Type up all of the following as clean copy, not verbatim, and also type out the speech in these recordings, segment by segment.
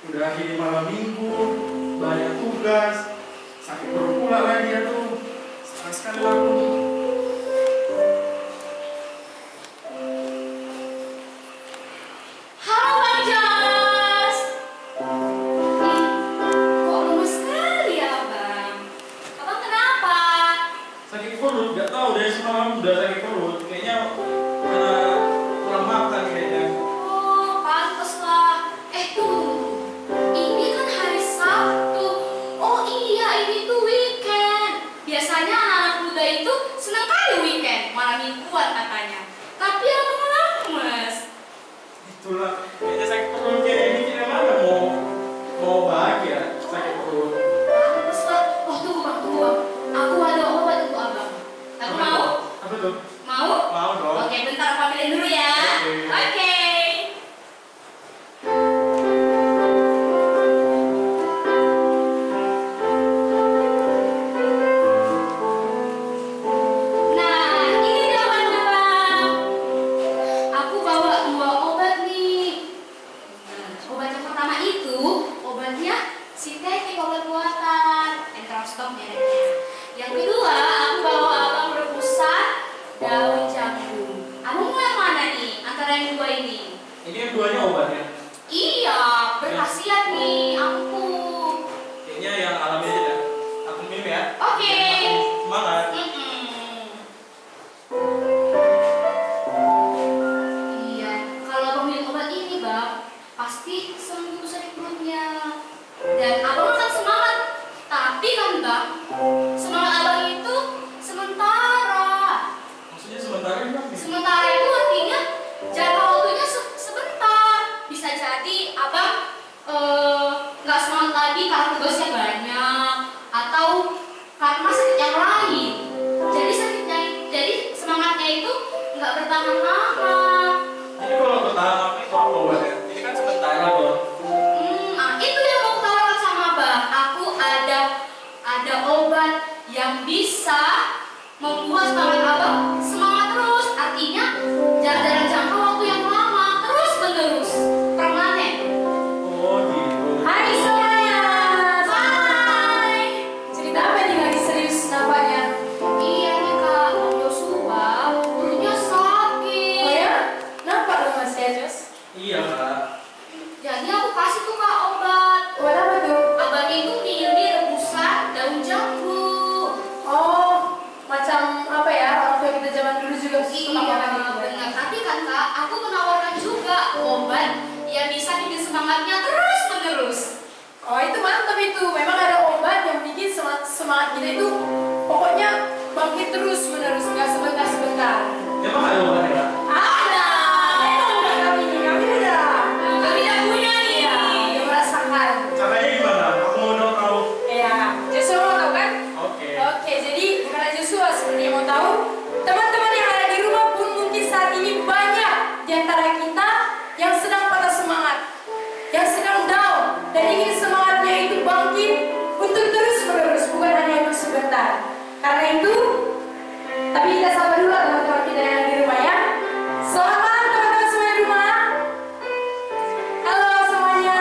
Udah ini malam minggu, banyak tugas, sakit perut pula lagi ya tuh. Stres sekali aku. Halo Bang Jos. Ih, kok lemes sekali ya Bang? Abang kenapa? Sakit perut, gak tahu dari semalam udah sakit perut. Kayaknya karena kurang makan kayaknya. Oh, pantes lah. Tunggu. Ini kan hari Sabtu. Oh iya, ini tuh weekend. Biasanya anak-anak muda itu senang kali weekend, malam mingguan katanya. Tapi abang lemes. Itulah, kayaknya sakit perut kayak ini gimana mau bahagia sakit perut. Pantes lah. Oh, tunggu Bang, tunggu Bang. Aku ada obat untuk abang. Aku mau? Apa tuh? Mau? Mau dong. Oke, bentar aku ambilin dulu ya. Oke. Nah, ini dia obatnya, Bang. Aku bawa 2 obat nih. Nah, obat yang pertama itu obatnya sintetik, obat buatan. Enterostok mereknya. Yang kedua, aku bawa abang rebusan daun jagung. Abang mau yang mana nih antara yang 2 ini? Ini yang duanya obatnya. Iya, berkhasiat nih, ampuh. Kayaknya yang alami aja dah. Aku minum ya. Oke. Semangat. Iya, kalau abang minum obat ini bang, pasti sembuh sakit perutnya. Dan abang akan semangat. Tapi kan bang, semangat abang itu sementara. Maksudnya sementara gimana? Sementara itu artinya jangka waktunya sebentar. Bisa jadi abang nggak semangat lagi karena tugasnya banyak atau karena sakit yang lain. Jadi semangatnya itu nggak bertahan lama. Ini kalau bertahan lama itu apa obatnya? Ini kan sementara loh. Itu yang mau kutawakan sama abang. Aku ada obat yang bisa membuat semangat abang semangat terus. Artinya dalam jangka waktu yang lama, terus menerus, permanen. Oh gitu. Hai semuanya. Hai. Cerita apa nih lagi serius nampaknya? Iya nih kak, Bang Joshua perutnya sakit. Oh ya? Nampak dong Mas Jos? Iya kak. Jadi aku kasih tuh kak obat. Obat apa tuh? Obat itu ini rebusan daun jambu. Oh, macam apa ya? Orang tua kita zaman dulu juga suka Iya makan itu. benar. Tapi kan kak, aku menawarkan juga obat yang bisa bikin semangatnya terus menerus. Oh itu mantap itu. Memang ada obat yang bikin semangat kita itu pokoknya bangkit terus menerus, nggak sebentar-sebentar. Emang ada obatnya kak? Ada. Memang udah kami udah. Kami tidak punya nih. Iya, udah merasakan. Caranya gimana? Aku mau tahu. Iya, Joshua mau tahu kan? Oke. Oke, jadi bukan aja Joshua seperti yang mau tahu, teman-teman yang ada di rumah pun mungkin saat ini banyak di antara kita yang sedang patah semangat, yang sedang down dan ingin semangatnya itu bangkit untuk terus menerus, bukan hanya untuk sebentar. Karena itu, tapi kita sabar dulu teman-teman kita yang di rumah ya. Selamat malam teman-teman semua di rumah. Halo semuanya.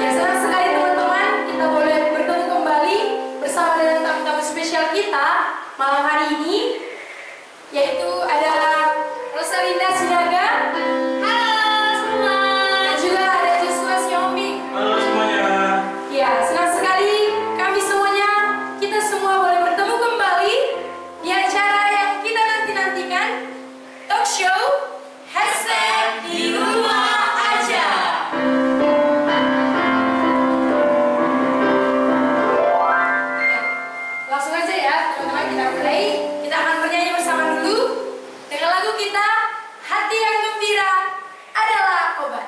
Ya senang sekali teman-teman kita boleh bertemu kembali bersama dengan tamu-tamu spesial kita malam hari ini, yaitu ada Rosalinda Sinaga. Halo semua. Dan juga ada Joshua Xiaomi. Halo semuanya. Ya senang sekali kami semuanya, kita semua boleh bertemu kembali di acara yang kita nanti-nantikan, talk show #di rumah aja. Langsung aja ya teman-teman, kita mulai. Kita akan bernyanyi bersama dulu dengan lagu kita Hati yang Gembira Adalah Obat.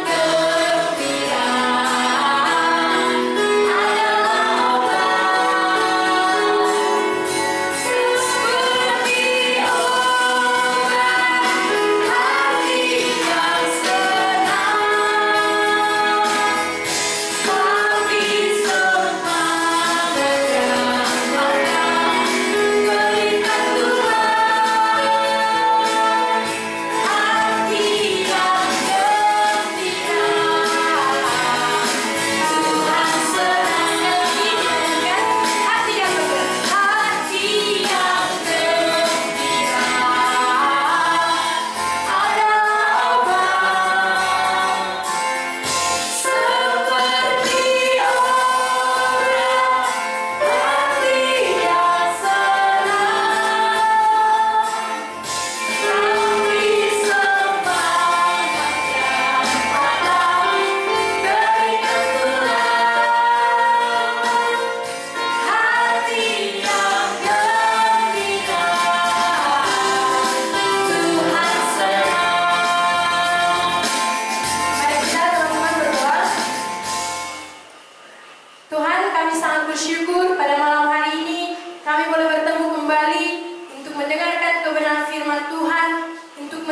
Hati yang gembira adalah obat. Seperti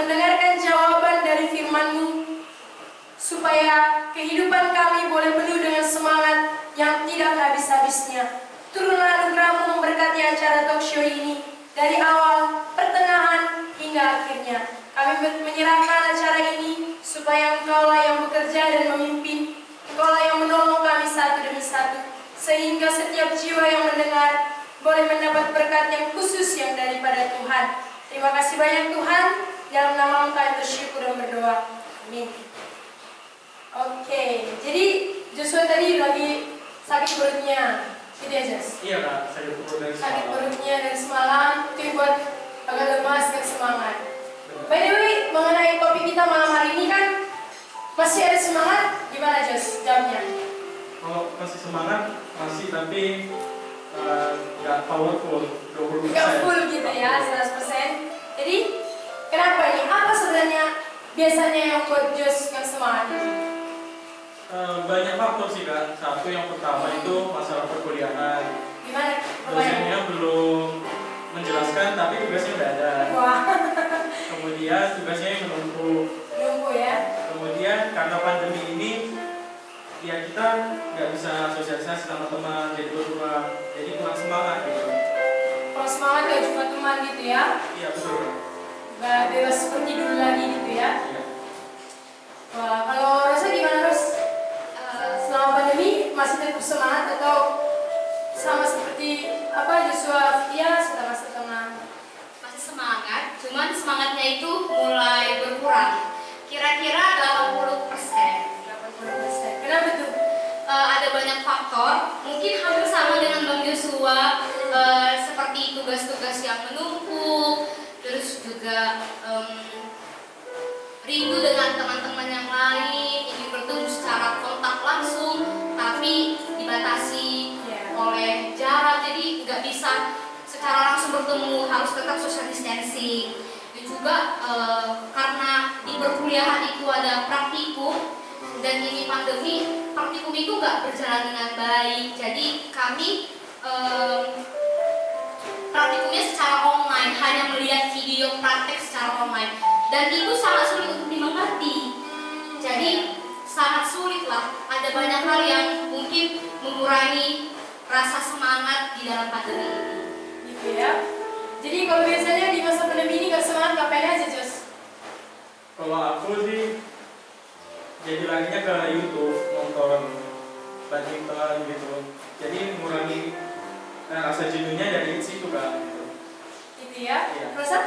mendengarkan jawaban dari firman-Mu, supaya kehidupan kami boleh penuh dengan semangat yang tidak habis-habisnya. Turunlah anugerah-Mu memberkati acara talk show ini dari awal, pertengahan, hingga akhirnya. Kami menyerahkan acara ini supaya Engkau-lah yang bekerja dan memimpin, Engkau-lah yang menolong kami satu demi satu, sehingga setiap jiwa yang mendengar boleh mendapat berkat yang khusus yang daripada Tuhan. Terima kasih banyak Tuhan, dalam nama Engkau bersyukur dan berdoa. Amin. Oke, jadi Joshua tadi lagi sakit perutnya, gitu ya Jos? Iya Kak, sakit perut dari Sakit semalam. perutnya dari semalam, itu yang buat agak lemas dan semangat. By the way, mengenai topik kita malam hari ini kan masih ada semangat, gimana Jos jamnya? Kalau masih semangat, masih tapi nggak powerful, 20%. Gak full gitu ya, 100%. Jadi, kenapa nih? Apa sebenarnya biasanya yang buat Jos gak semangat? Banyak faktor sih Kak. Satu yang pertama itu masalah perkuliahan. Gimana? Dosennya belum menjelaskan tapi tugasnya udah ada. Wah, Kemudian tugasnya yang menumpuk. nunggu ya. Kemudian karena pandemi ini ya kita nggak bisa sosialisasi sama teman, jadi berdua, jadi kurang semangat gitu. Kalau semangat gak cuma teman gitu ya. Iya betul. Gak bebas seperti dulu lagi gitu ya. Iya. Wah, kalau Rosa gimana Ros? Selama pandemi masih tetap semangat atau sama seperti apa Joshua ya setengah-setengah? Masih semangat, cuman semangatnya itu mulai berkurang. Kira-kira 80%. 80%. Kenapa tuh? Ada banyak faktor, mungkin hampir sama dengan Bang Joshua, seperti tugas-tugas yang menumpuk, terus juga rindu dengan teman-teman yang lain, ingin bertemu secara kontak langsung, tapi dibatasi oleh jarak, jadi nggak bisa secara langsung bertemu, harus tetap social distancing. Dan juga karena di perkuliahan itu ada praktikum, dan ini pandemi, praktikum itu nggak berjalan dengan baik. Jadi kami praktikumnya secara online, hanya melihat video praktek secara online, dan itu sangat sulit untuk dimengerti. Jadi sangat sulit lah. Ada banyak hal yang mungkin mengurangi rasa semangat di dalam pandemi ini. Gitu ya. Jadi kalau biasanya di masa pandemi ini gak semangat ngapain aja Jos? Kalau aku sih jadi laginya ke YouTube nonton badminton gitu. Jadi mengurangi rasa jenuhnya dari situ Kak. Gitu. Gitu ya. Iya. Rosa?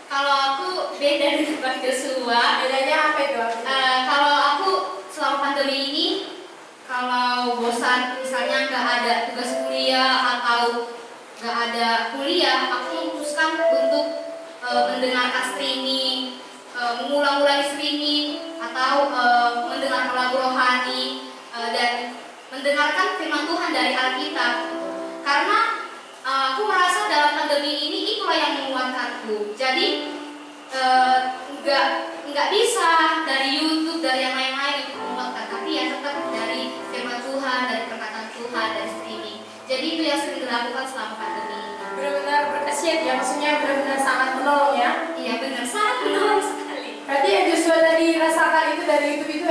Kalau aku beda dengan Bang Joshua. Bedanya apa itu? Kalau aku selama pandemi ini, kalau bosan misalnya nggak ada tugas kuliah atau nggak ada kuliah, aku memutuskan untuk mendengarkan streaming, mengulang-ulangi streaming, atau mendengarkan lagu rohani, dan mendengarkan firman Tuhan dari Alkitab. Karena aku merasa dalam pandemi ini itulah yang menguatkanku. Jadi nggak bisa dari YouTube, dari yang lain-lain untuk menguatkan, tapi ya tetap dari firman Tuhan, dari perkataan Tuhan, dari streaming. Jadi itu yang sering dilakukan selama pandemi. Benar-benar berkhasiat ya, maksudnya benar-benar sangat menolong ya. Iya benar, sangat menolong sekali. Berarti yang Joshua tadi rasakan itu dari YouTube itu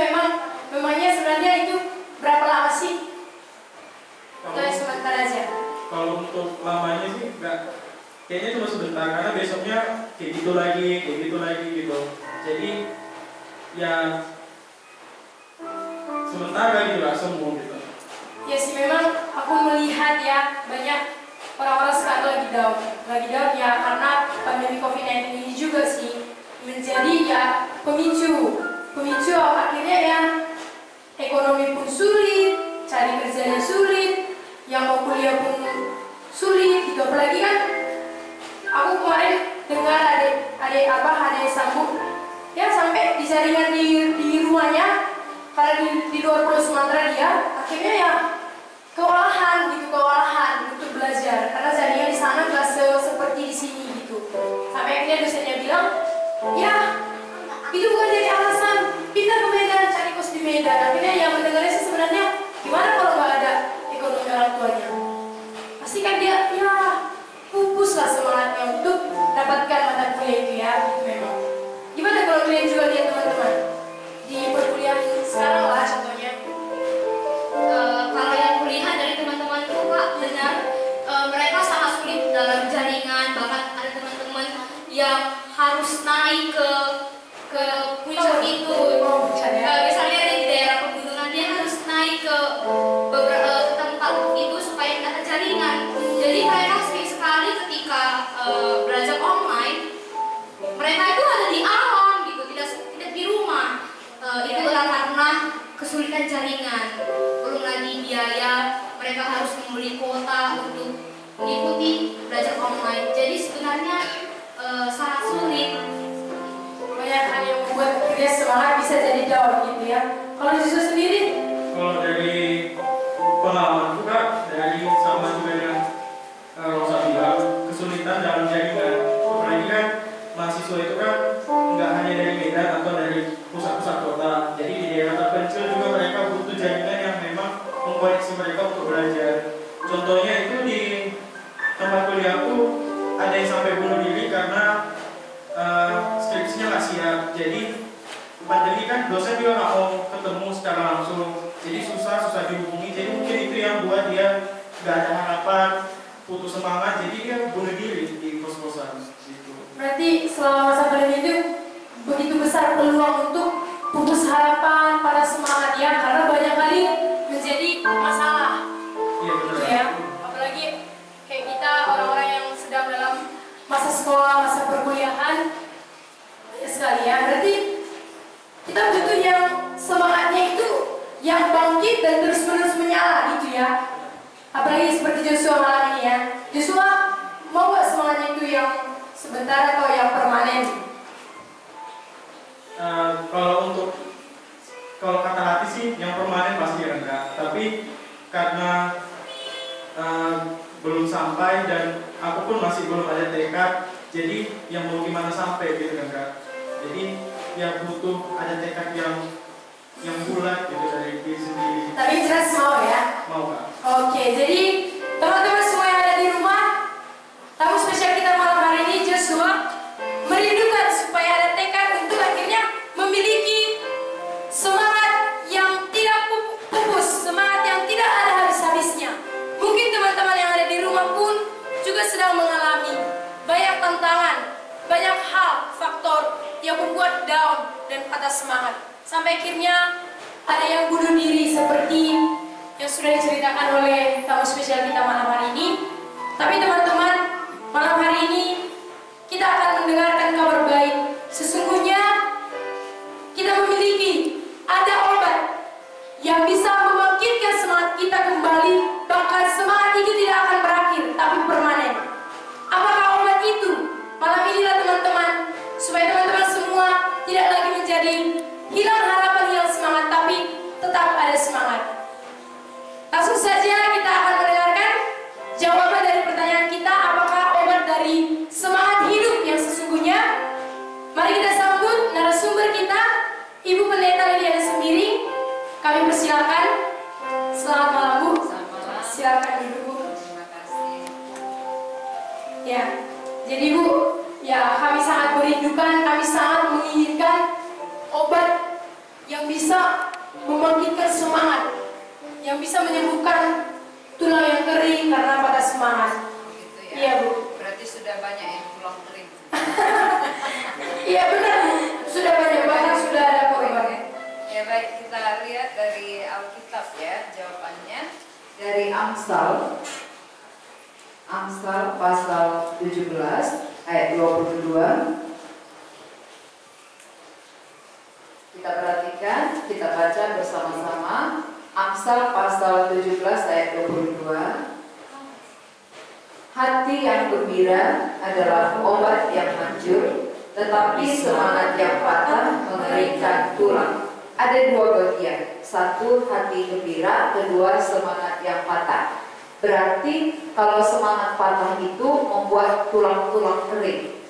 memangnya sebenarnya itu berapa lama sih? Atau yang sebentar aja? Kalau untuk lamanya sih nggak, kayaknya cuma sebentar karena besoknya kayak gitu lagi gitu. Jadi ya sementara gitu lah sembuh gitu. Ya sih memang aku melihat ya banyak orang-orang sekarang lagi down ya karena pandemi COVID-19 ini juga sih menjadi ya pemicu akhirnya ya ekonomi pun sulit, cari kerjanya sulit, yang mau kuliah pun sulit gitu. Apalagi kan aku kemarin dengar adik sambung ya sampai di jaringan di rumahnya karena di luar Pulau Sumatera dia akhirnya ya kewalahan untuk belajar karena jaringan di sana nggak seperti di sini gitu. Sampai akhirnya dosennya bilang ya itu bukan jadi alasan pindah ke Medan, cari kos di Medan. Akhirnya yang mendengarnya sih sebenarnya gimana kalau nggak ada ekonomi orang tuanya, pasti kan dia ya pupus lah semangatnya untuk dapatkan mata kuliah itu ya gitu memang. Gimana yang harus naik ke puncak itu. Misalnya di daerah pegunungan dia harus naik ke beberapa tempat itu supaya dapat jaringan. Jadi mereka sering sekali ketika belajar online, mereka itu ada di alam gitu, tidak di rumah. Itu adalah karena kesulitan jaringan. Belum lagi biaya, mereka harus membeli kuota untuk mengikuti belajar online. Jadi sebenarnya sangat sulit. Banyak hal yang membuat dia semangat bisa jadi down gitu ya. Kalau Yesus sendiri? Kalau dari pengalaman juga, dari sama juga yang Rosa bilang, kesulitan dalam jaringan. Apalagi kan mahasiswa itu kan nggak hanya dari Medan atau dari pusat-pusat kota. Jadi di daerah terpencil juga mereka butuh jaringan yang memang mengkoneksi mereka untuk belajar. Contohnya itu di tempat kuliahku ada yang sampai bunuh diri karena skripsinya nggak siap. Jadi pandemi kan dosen juga nggak mau ketemu secara langsung, jadi susah dihubungi. Jadi mungkin itu yang buat dia nggak ada harapan, putus semangat, jadi dia bunuh diri di kos-kosan gitu. Berarti selama masa pandemi itu begitu besar peluang untuk putus harapan, para semangat ya, karena banyak kali menjadi masalah. Iya benar. Ya, apalagi kayak kita orang-orang yang sedang dalam masa sekolah, masa perkuliahan, ya sekali ya. Berarti kita butuh yang semangatnya itu yang bangkit dan terus-menerus menyala gitu ya. Apalagi seperti Joshua malam ini ya. Joshua mau gak semangatnya itu yang sebentar atau yang permanen? Kalau kata hati sih yang permanen pasti enggak. Tapi karena belum sampai dan aku pun masih belum ada tekad, jadi yang mau gimana sampai gitu kan Kak. Jadi ya butuh ada tekad yang bulat gitu dari diri sendiri. Tapi jelas mau ya? Mau Kak. Oke, jadi teman-teman semua yang ada di rumah, tamu spesial kita malam hari ini Joshua merindukan supaya ada tekad untuk akhirnya memiliki semangat yang tidak pupus, semangat yang tidak ada habis-habisnya. Mungkin teman-teman yang ada di rumah pun juga sedang mengalami banyak tantangan, banyak hal, faktor yang membuat down dan patah semangat. Sampai akhirnya ada yang bunuh diri seperti yang sudah diceritakan oleh tamu spesial kita malam hari ini. Tapi teman-teman, malam hari ini kita akan mendengarkan kabar baik. Sesungguhnya kita memiliki ada obat yang bisa membangkitkan semangat kita kembali. Bahkan semangat itu tidak akan berakhir, tapi permanen. Apakah obat itu? Malam inilah teman-teman, supaya teman-teman semua tidak lagi menjadi hilang harapan, hilang semangat, tapi tetap ada semangat. Langsung saja kita akan mendengarkan jawaban dari pertanyaan kita, apakah obat dari semangat hidup yang sesungguhnya. Mari kita sambut narasumber kita, Ibu Pendeta Liliana Sembiring. Kami persilakan. Selamat malam Bu. Silakan duduk Bu. Terima kasih. Ya, jadi Bu, ya kami sangat merindukan, kami sangat menginginkan obat yang bisa membangkitkan semangat, yang bisa menyembuhkan tulang yang kering karena patah semangat. Begitu ya. Iya Bu. Berarti sudah banyak yang tulang kering. Iya benar Bu, sudah banyak bahkan sudah ada obat. Ya baik, kita lihat dari Alkitab ya jawabannya. Dari Amsal pasal 17 ayat 22. Kita perhatikan, kita baca bersama-sama. Amsal pasal 17 ayat 22. Hati yang gembira adalah obat yang hancur, tetapi semangat yang patah mengeringkan tulang. Ada dua bagian, satu hati gembira, kedua semangat yang patah. Berarti kalau semangat patah itu membuat tulang-tulang kering.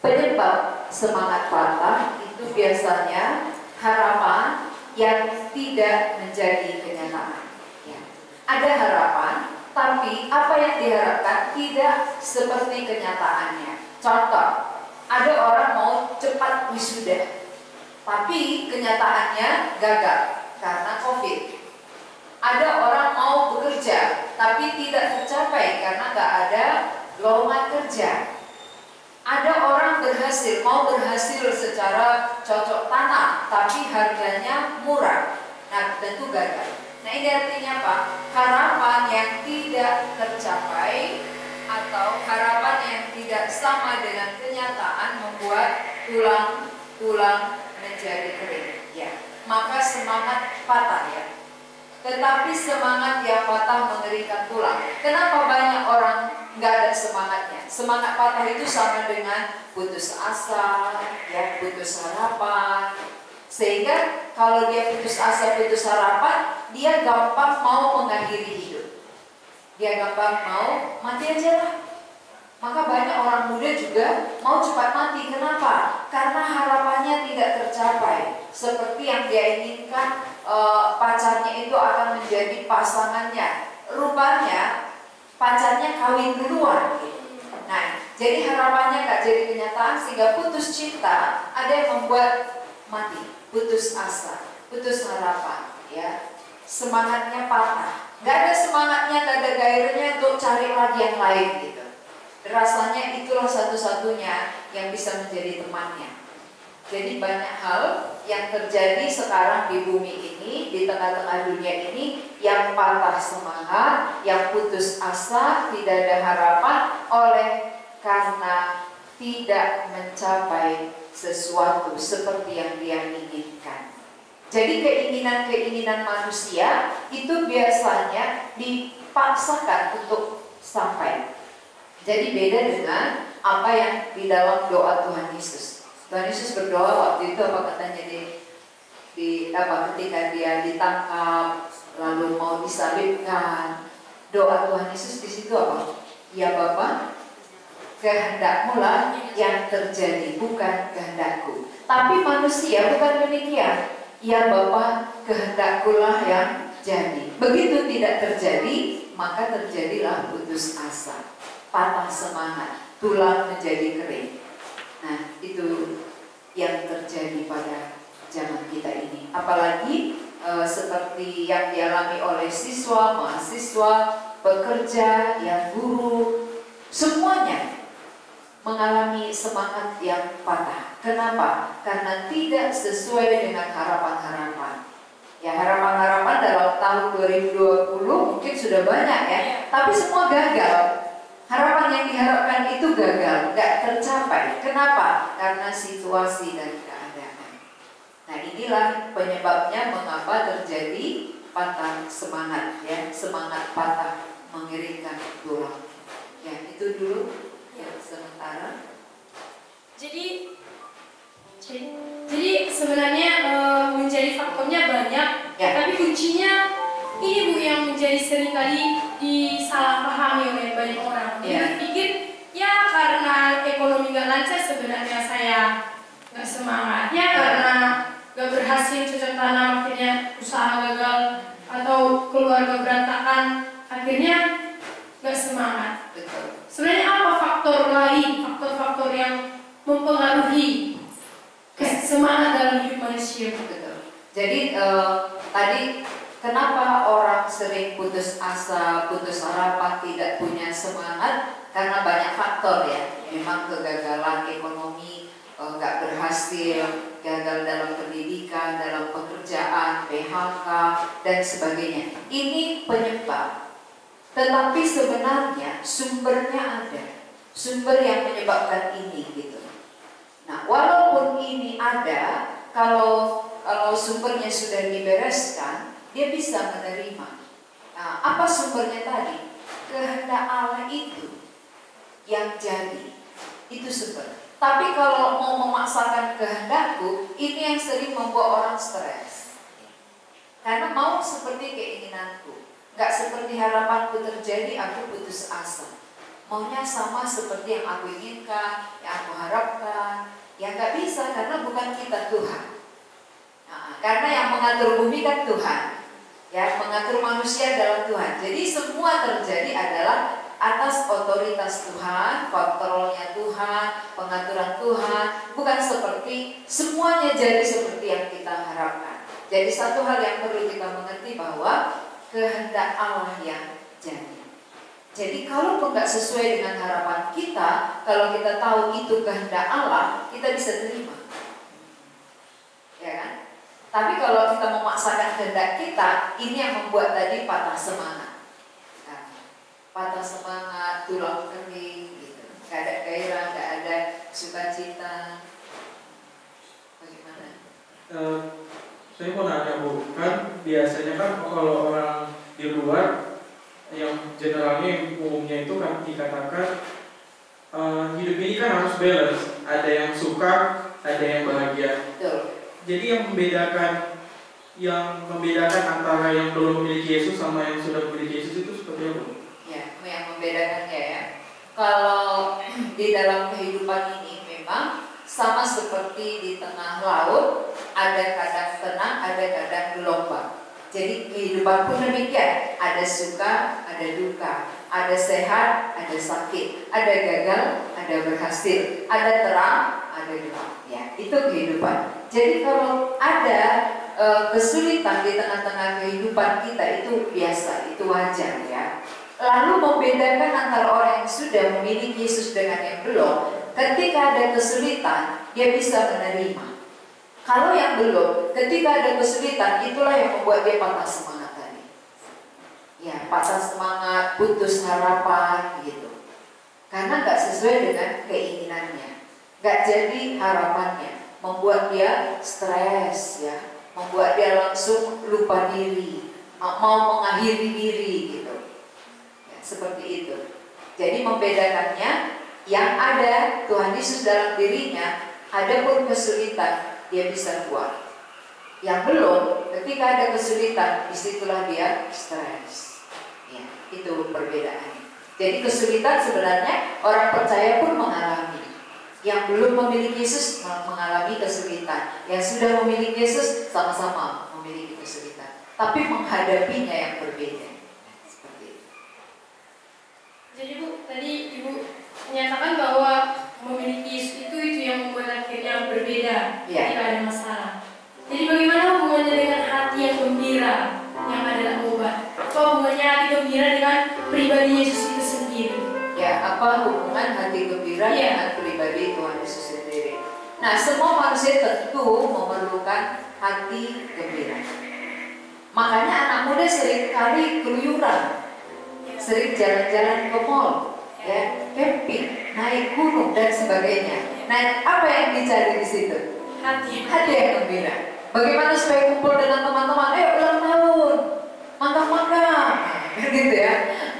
Penyebab semangat patah itu biasanya harapan yang tidak menjadi kenyataan. Ya. Ada harapan, tapi apa yang diharapkan tidak seperti kenyataannya. Contoh, ada orang mau cepat wisuda, tapi kenyataannya gagal karena COVID. Ada orang mau bekerja, tapi tidak tercapai karena nggak ada lowongan kerja. Ada orang mau berhasil secara cocok tanam, tapi harganya murah. Nah, tentu gagal. Nah, ini artinya apa? Harapan yang tidak tercapai atau harapan yang tidak sama dengan kenyataan membuat tulang menjadi kering. Ya, maka semangat patah ya. Tetapi semangat yang patah mengeringkan tulang. Kenapa banyak orang nggak ada semangatnya? Semangat patah itu sama dengan putus asa, ya, putus harapan. Sehingga kalau dia putus asa, putus harapan, dia gampang mau mengakhiri hidup. Dia gampang mau mati aja lah. Maka banyak orang muda juga mau cepat mati. Kenapa? Karena harapannya tidak tercapai. Seperti yang dia inginkan, pacarnya itu akan menjadi pasangannya. Rupanya pacarnya kawin duluan gitu. Nah, jadi harapannya gak jadi kenyataan sehingga putus cinta. Ada yang membuat mati, putus asa, putus harapan, ya. Semangatnya patah. Gak ada semangatnya, gak ada gairahnya untuk cari lagi yang lain gitu. Rasanya itulah satu-satunya yang bisa menjadi temannya. Jadi banyak hal yang terjadi sekarang di bumi ini, di tengah-tengah dunia ini, yang patah semangat, yang putus asa, tidak ada harapan oleh karena tidak mencapai sesuatu seperti yang dia inginkan. Jadi keinginan-keinginan manusia itu biasanya dipaksakan untuk sampai. Jadi beda dengan apa yang di dalam doa Tuhan Yesus. Tuhan Yesus berdoa waktu itu apa katanya ketika dia ditangkap lalu mau disalibkan, doa Tuhan Yesus di situ apa? Ya Bapa, kehendakmu lah yang terjadi, bukan kehendakku. Tapi manusia bukan demikian. Ya Bapa, kehendakku lah yang jadi. Begitu tidak terjadi, maka terjadilah putus asa, patah semangat, tulang menjadi kering. Nah, itu yang terjadi pada zaman kita ini. Apalagi seperti yang dialami oleh siswa, mahasiswa, pekerja, yang guru, semuanya mengalami semangat yang patah. Kenapa? Karena tidak sesuai dengan harapan-harapan. Ya, harapan-harapan dalam tahun 2020 mungkin sudah banyak ya, tapi semua gagal. Harapan yang diharapkan itu gagal, gak tercapai. Kenapa? Karena situasi dan keadaan. Nah, inilah penyebabnya mengapa terjadi patah semangat, ya, semangat patah mengeringkan tulang. Ya, itu dulu ya sementara. Jadi sebenarnya menjadi faktornya banyak, Ya. tapi kuncinya ini Bu yang menjadi seringkali disalahpahami oleh banyak orang. Ya. Pikir ya karena ekonomi nggak lancar sebenarnya saya nggak semangat. Ya karena nggak berhasil cocok tanam akhirnya usaha gagal atau keluarga berantakan akhirnya nggak semangat. Betul. Sebenarnya apa faktor lain, faktor-faktor yang mempengaruhi semangat dalam hidup manusia? Betul. Jadi tadi kenapa orang sering putus asa, putus harapan, tidak punya semangat? Karena banyak faktor ya. Memang kegagalan ekonomi, nggak berhasil, gagal dalam pendidikan, dalam pekerjaan, PHK dan sebagainya. Ini penyebab. Tetapi sebenarnya sumbernya ada. Sumber yang menyebabkan ini gitu. Nah, walaupun ini ada, kalau sumbernya sudah dibereskan, dia bisa menerima. Nah, apa sumbernya tadi? Kehendak Allah itu yang jadi. Itu sumber. Tapi kalau mau memaksakan kehendakku, ini yang sering membuat orang stres. Karena mau seperti keinginanku, gak seperti harapanku terjadi, aku putus asa. Maunya sama seperti yang aku inginkan, yang aku harapkan. Ya gak bisa karena bukan kita Tuhan. Nah, karena yang mengatur bumi kan Tuhan, ya, mengatur manusia adalah Tuhan. Jadi semua terjadi adalah atas otoritas Tuhan, kontrolnya Tuhan, pengaturan Tuhan. Bukan seperti semuanya jadi seperti yang kita harapkan. Jadi satu hal yang perlu kita mengerti bahwa kehendak Allah yang jadi. Jadi kalau nggak sesuai dengan harapan kita, kalau kita tahu itu kehendak Allah, kita bisa terima, ya kan? Tapi kalau kita memaksakan kehendak kita, ini yang membuat tadi patah semangat, nah, patah semangat, tulang kering, gitu. Gak ada gairah, gak ada sukacita. Bagaimana? Saya mau nanya Bu, kan biasanya kan kalau orang di luar yang generalnya umumnya itu kan dikatakan hidup ini kan harus balance, ada yang suka, ada yang bahagia. Betul. Jadi yang membedakan antara yang belum memiliki Yesus sama yang sudah memiliki Yesus itu seperti apa? Ya, yang membedakannya ya. Kalau di dalam kehidupan ini memang sama seperti di tengah laut, ada kadang tenang, ada kadang gelombang. Jadi kehidupan pun demikian, ada suka, ada duka, ada sehat, ada sakit, ada gagal, ada berhasil, ada terang, ada gelap. Ya, itu kehidupan. Jadi kalau ada kesulitan di tengah-tengah kehidupan kita, itu biasa, itu wajar ya. Lalu membedakan antara orang yang sudah memiliki Yesus dengan yang belum, ketika ada kesulitan, dia bisa menerima. Kalau yang belum, ketika ada kesulitan, itulah yang membuat dia patah semangat tadi. Ya, patah semangat, putus harapan, gitu. Karena nggak sesuai dengan keinginannya, nggak jadi harapannya, membuat dia stres, ya, membuat dia langsung lupa diri, mau mengakhiri diri, gitu. Ya, seperti itu. Jadi membedakannya, yang ada Tuhan Yesus dalam dirinya, ada pun kesulitan, dia bisa kuat. Yang belum, ketika ada kesulitan, disitulah dia stres. Ya, itu perbedaannya. Jadi kesulitan sebenarnya orang percaya pun mengalami. Yang belum memiliki Yesus mengalami kesulitan. Yang sudah memiliki Yesus sama-sama memiliki kesulitan. Tapi menghadapinya yang berbeda. Seperti itu. Jadi Bu, tadi Ibu menyatakan bahwa memiliki Yesus itu yang membuat akhirnya berbeda ketika ada masalah. Jadi bagaimana hubungannya dengan hati yang gembira yang adalah obat? Apa hubungannya hati gembira dengan pribadi Yesus itu sendiri? Ya, apa hubungan hati gembira dengan pribadi Tuhan Yesus sendiri? Nah, semua manusia tentu memerlukan hati gembira. Makanya anak muda seringkali keluyuran, sering jalan-jalan ke mall, ya, camping, naik gunung dan sebagainya. Nah, apa yang dicari di situ? Hati yang gembira. Bagaimana supaya kumpul dengan teman-teman? Ulang tahun, makan-makan, gitu ya.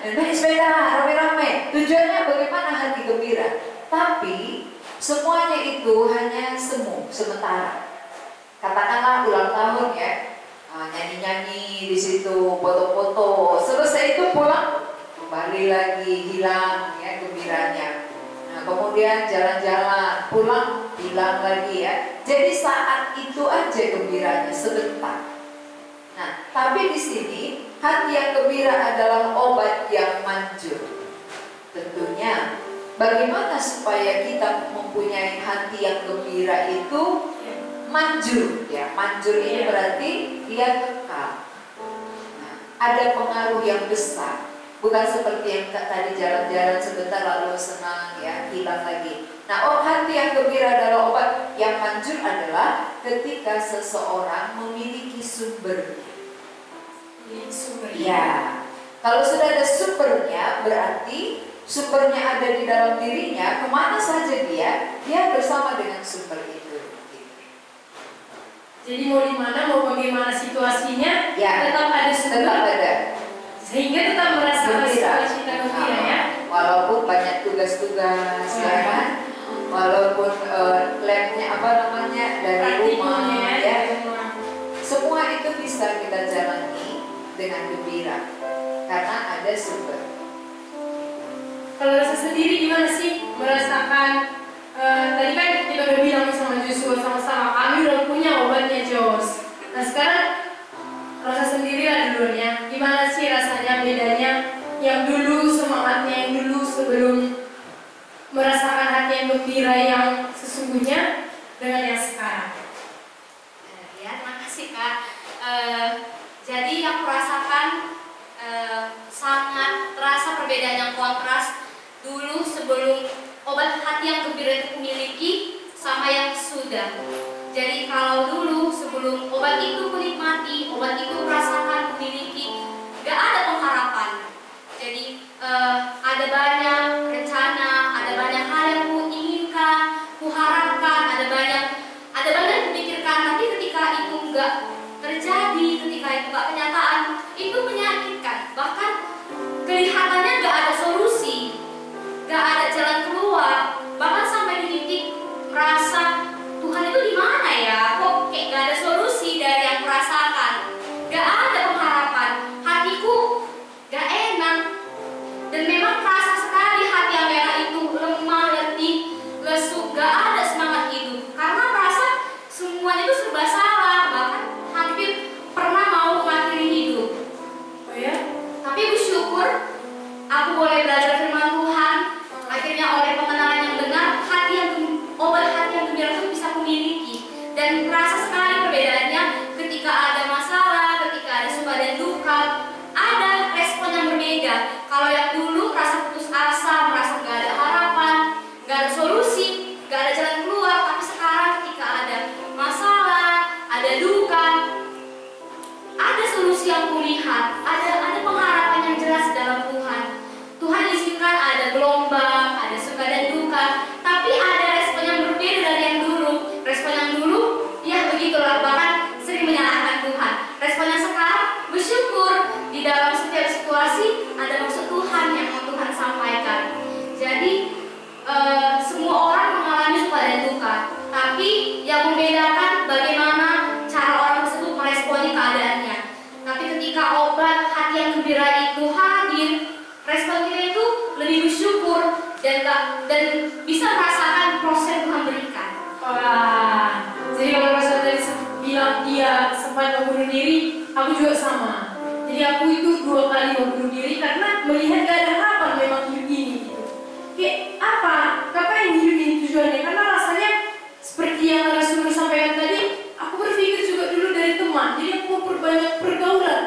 Naik sepeda, rame-rame. Tujuannya bagaimana hati gembira. Tapi semuanya itu hanya semu, sementara. Katakanlah ulang tahun ya, nyanyi-nyanyi di situ, foto-foto. Selesai itu pulang, kembali lagi hilang ya gembiranya. Nah, kemudian jalan-jalan, pulang hilang lagi ya. Jadi saat itu aja gembiranya sebentar. Nah, tapi di sini hati yang gembira adalah obat yang manjur. Tentunya, bagaimana supaya kita mempunyai hati yang gembira itu manjur? Ya, manjur ini berarti dia kekal. Nah, ada pengaruh yang besar. Bukan seperti yang tadi jalan-jalan sebentar lalu senang ya, hilang lagi. Nah, hati yang gembira adalah obat yang manjur adalah ketika seseorang memiliki sumbernya. Ya, kalau sudah ada sumbernya, berarti sumbernya ada di dalam dirinya. Kemana saja dia bersama dengan sumber itu. Jadi mau di mana, mau bagaimana situasinya, Ya, tetap ada sumber. Tetap ada. Sehingga tetap merasakan cita gembira ya. Walaupun banyak tugas-tugas, ya kan? Walaupun labnya dari rumah, ya. Semua itu bisa kita jalani dengan gembira karena ada sumber. Kalau rasa sendiri gimana sih merasakan? Tadi kan kita udah bilang sama Joshua sama-sama kami udah punya obatnya Jos. Nah sekarang rasa sendirilah dulunya. Gimana sih rasanya bedanya yang dulu semangatnya yang dulu sebelum merasakan hati yang gembira yang sesungguhnya dengan yang sekarang? Ya, terima kasih Kak. Jadi yang kurasakan sangat terasa perbedaan yang obat hati yang gembira itu kumiliki sama yang sudah. Jadi kalau dulu sebelum obat itu kunikmati, obat itu kurasakan, kumiliki, gak ada pengharapan. Jadi ada banyak rencana, ada banyak hal yang kuinginkan, kuharapkan, ada banyak yang kupikirkan, tapi ketika itu gak terjadi, ketika itu gak kenyataan, itu menyakitkan. Bahkan kelihatannya gak ada solusi, gak ada jalan keluar, bahkan sampai di titik merasa Tuhan itu di mana ya? Kok kayak gak ada solusi dari yang kurasakan, gak ada pengharapan, hatiku gak enak, dan memang terasa sekali hati yang merah itu lemah, letih, lesu, gak ada semangat hidup karena merasa semuanya itu serba salah, bahkan hampir pernah mau mengakhiri hidup. Oh ya? Tapi bersyukur aku boleh belajar firman Tuhan. Akhirnya oleh pengenalan yang benar, obat hati yang gembira itu bisa kumiliki. Dan terasa sekali perbedaannya ketika ada masalah, ketika ada suka dan duka, ada respon yang berbeda. Kalau yang dulu merasa putus asa, merasa gak ada harapan, gak ada solusi, gak ada jalan keluar, tapi sekarang ketika ada masalah, ada duka, ada solusi yang kulihat, ada pengharapan yang jelas dalam Tuhan. Tuhan izinkan ada gelombang, ada suka dan duka, tapi ada respon yang berbeda dari yang dulu. Respon yang dulu, ya begitulah, bahkan sering menyalahkan Tuhan. Respon yang sekarang, bersyukur di dalam setiap situasi ada maksud Tuhan yang mau Tuhan sampaikan. Jadi semua orang mengalami suka dan duka, tapi yang membedakan bagaimana cara orang tersebut meresponi keadaannya. Tapi ketika obat hati yang gembira itu hadir, respon kita itu lebih bersyukur dan bisa merasakan proses Tuhan berikan. Wah, jadi kalau Pastor tadi bilang dia sempat membunuh diri, aku juga sama. Jadi aku itu 2 kali membunuh diri karena melihat gak ada harapan memang hidup ini. Kayak apa? Ngapain hidup ini tujuannya? Karena rasanya seperti yang narasumber sampaikan tadi, aku berpikir juga dulu dari teman. Jadi aku mau perbanyak pergaulan,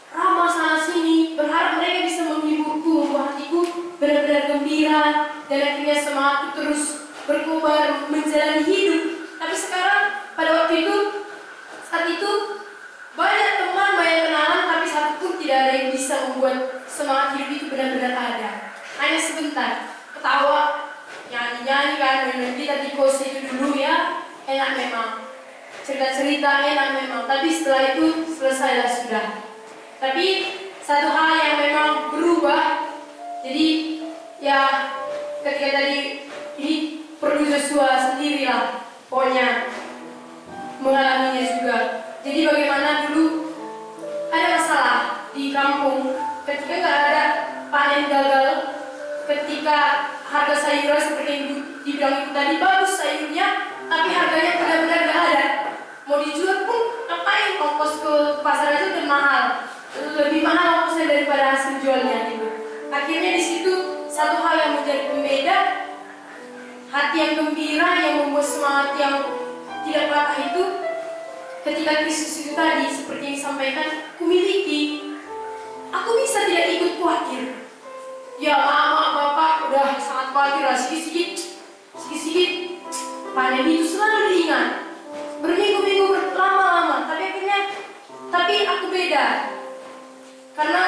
ramah sana sini, berharap mereka bisa menghiburku, membuat hatiku benar-benar gembira, dan akhirnya semangatku terus berkobar menjalani hidup. Tapi sekarang pada waktu itu, saat itu banyak teman, banyak kenalan, tapi satu pun tidak ada yang bisa membuat semangat hidup itu benar-benar ada. Hanya sebentar, ketawa, nyanyi-nyanyi kan, main kita di kos itu dulu ya, enak memang. Cerita-cerita enak memang, tapi setelah itu selesailah sudah. Tapi satu hal yang memang berubah, jadi ya ketika tadi ini perlu Joshua sendirilah pokoknya mengalaminya juga. Jadi bagaimana dulu ada masalah di kampung ketika nggak ada panen gagal, ketika harga sayuran seperti yang dibilang itu tadi bagus sayurnya, tapi harganya benar-benar nggak ada. Mau dijual pun ngapain, ongkos ke pasar aja udah mahal, lebih mahal ongkosnya daripada hasil jualnya gitu. Akhirnya di situ satu hal yang menjadi pembeda, hati yang gembira yang membuat semangat yang tidak patah itu, ketika Kristus itu tadi seperti yang disampaikan, kumiliki, aku bisa tidak ikut khawatir. Ya mama, bapak udah sangat khawatir lah, sikit-sikit panen itu selalu diingat, berminggu-minggu berlama-lama, tapi aku beda, karena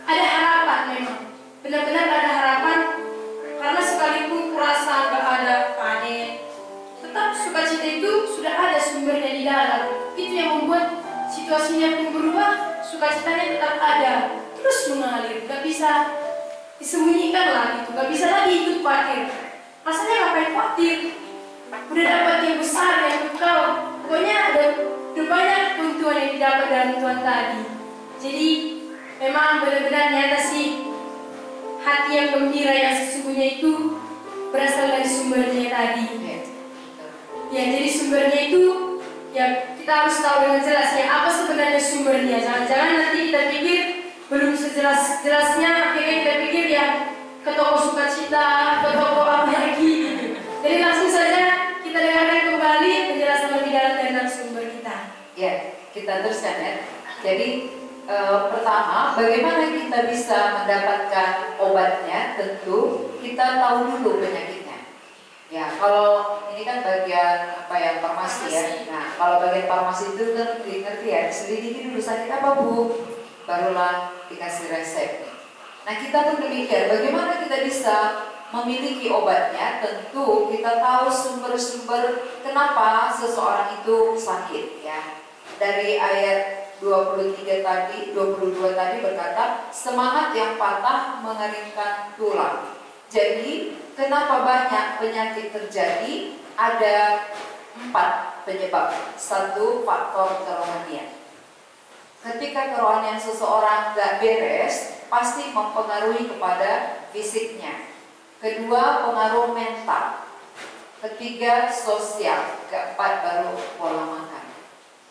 ada harapan memang, benar-benar ada harapan, karena sekalipun kurasa gak ada panen, tetap sukacita itu sudah ada sumbernya di dalam. Itu yang membuat situasinya pun berubah, sukacitanya tetap ada, terus mengalir, gak bisa disembunyikan lah gitu, gak bisa lagi ikut khawatir. Rasanya ngapain khawatir? Udah dapat yang besar, yang kekal, pokoknya ada banyak keuntungan yang didapat dalam Tuhan tadi. Jadi memang benar-benar nyata sih, hati yang gembira yang sesungguhnya itu berasal dari sumbernya tadi. Ya, jadi sumbernya itu ya kita harus tahu dengan jelas ya apa sebenarnya sumbernya. Jangan-jangan nanti kita pikir belum sejelas-jelasnya, akhirnya kita pikir ya ke toko sukacita, ke toko apa lagi gitu. Jadi langsung saja kita dengarkan kembali penjelasan lebih dalam tentang sumber kita. Ya, kita teruskan ya. Jadi pertama, bagaimana kita bisa mendapatkan obatnya? Tentu kita tahu dulu penyakitnya. Ya, kalau ini kan bagian apa ya, farmasi ya. Nah, kalau bagian farmasi itu ngerti ya, selidiki dulu sakit apa Bu, barulah dikasih resep. Nah, kita pun demikian. Bagaimana kita bisa memiliki obatnya? Tentu kita tahu sumber-sumber kenapa seseorang itu sakit ya. Dari ayat 22 tadi berkata, semangat yang patah mengeringkan tulang. Jadi, kenapa banyak penyakit terjadi? Ada 4 penyebab. 1, faktor kerohanian. Ketika kerohanian seseorang gak beres, pasti mempengaruhi kepada fisiknya. Kedua, pengaruh mental. Ketiga, sosial. Keempat, baru pola makan.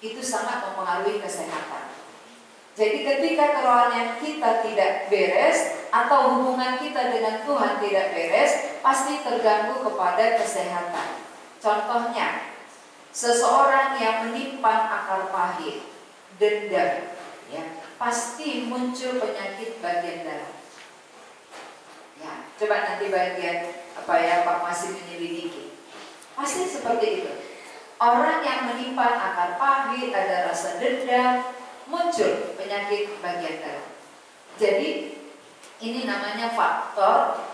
Itu sangat mempengaruhi kesehatan. Jadi ketika kerohanian kita tidak beres atau hubungan kita dengan Tuhan tidak beres, pasti terganggu kepada kesehatan. Contohnya, seseorang yang menyimpan akar pahit, dendam, ya, pasti muncul penyakit bagian dalam. Ya, coba nanti bagian farmasi menyelidiki. Pasti seperti itu. Orang yang menyimpan akar pahit, ada rasa dendam, muncul penyakit bagian dalam. Jadi ini namanya faktor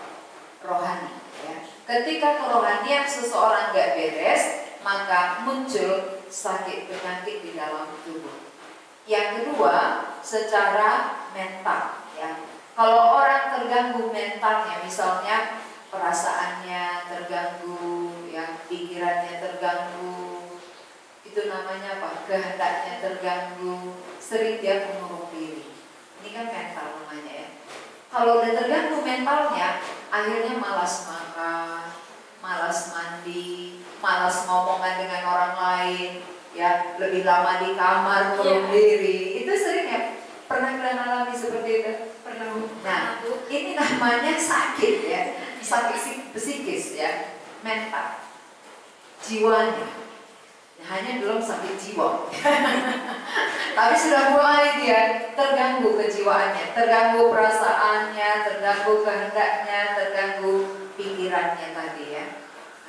rohani ya. Ketika kerohanian seseorang gak beres, maka muncul sakit penyakit di dalam tubuh. Yang kedua, secara mental ya. Kalau orang terganggu mentalnya, misalnya perasaannya terganggu, ya, pikirannya terganggu, itu namanya apa? Kehendaknya terganggu, sering dia mengurung diri. Ini kan mental namanya ya. Kalau udah terganggu mentalnya, akhirnya malas makan, malas mandi, malas ngomongan dengan orang lain, ya, lebih lama di kamar mengurung diri. Itu sering ya. Pernah kalian alami seperti itu? Pernah. Nah, ini namanya sakit ya, sakit psikis ya, mental, jiwanya. Hanya belum sakit jiwa, tapi sudah mulai dia terganggu kejiwaannya, terganggu perasaannya, terganggu kehendaknya, terganggu pikirannya tadi ya.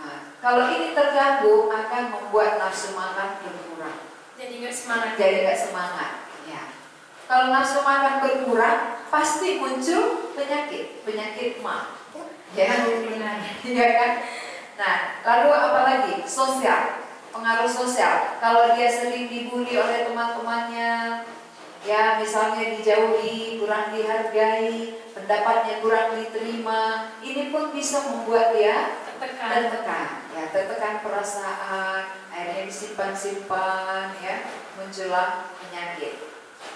Nah, kalau ini terganggu akan membuat nafsu makan berkurang. Jadi nggak semangat. Ya. Kalau nafsu makan berkurang, pasti muncul penyakit mah. Ya, ya kan? Nah, lalu apa lagi? Sosial. Pengaruh sosial, kalau dia sering dibully oleh teman-temannya, ya misalnya dijauhi, kurang dihargai, pendapatnya kurang diterima, ini pun bisa membuat dia tertekan perasaan, akhirnya disimpan-simpan, ya, muncullah penyakit.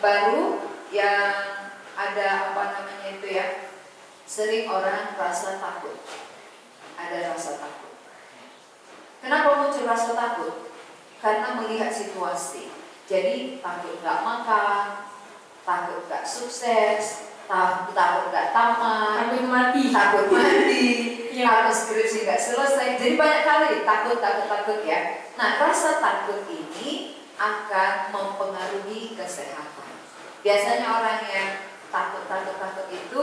Baru yang ada sering orang rasa takut, ada rasa takut. Kenapa muncul rasa takut? Karena melihat situasi. Jadi takut gak makan, takut gak sukses, takut gak tamat, Takut mati, takut skripsi gak selesai. Jadi banyak kali takut ya. Nah, rasa takut ini akan mempengaruhi kesehatan. Biasanya orang yang takut itu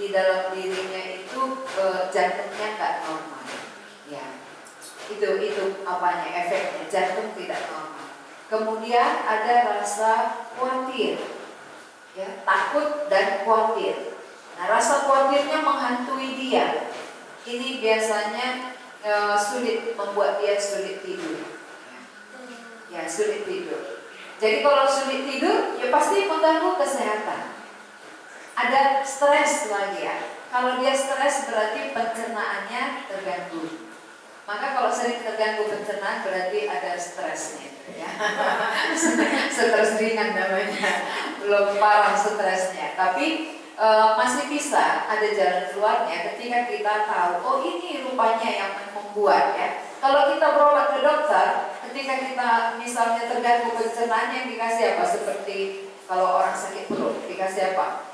di dalam dirinya itu jantungnya gak normal. Ya. Itu efeknya, jantung tidak normal. Kemudian ada rasa khawatir, ya, takut dan khawatir. Nah, rasa khawatirnya menghantui dia. Ini biasanya membuat dia sulit tidur. Ya, sulit tidur. Jadi kalau sulit tidur, ya pasti mengganggu kesehatan. Ada stres lagi ya. Kalau dia stres berarti pencernaannya terganggu. Maka kalau sering terganggu pencernaan berarti ada stresnya, ya. Stres ringan namanya, belum parah stresnya. Tapi masih bisa ada jalan keluarnya ketika kita tahu, oh ini rupanya yang membuat ya. Kalau kita berobat ke dokter, ketika kita misalnya terganggu pencernaan, yang dikasih apa? Seperti kalau orang sakit perut dikasih apa?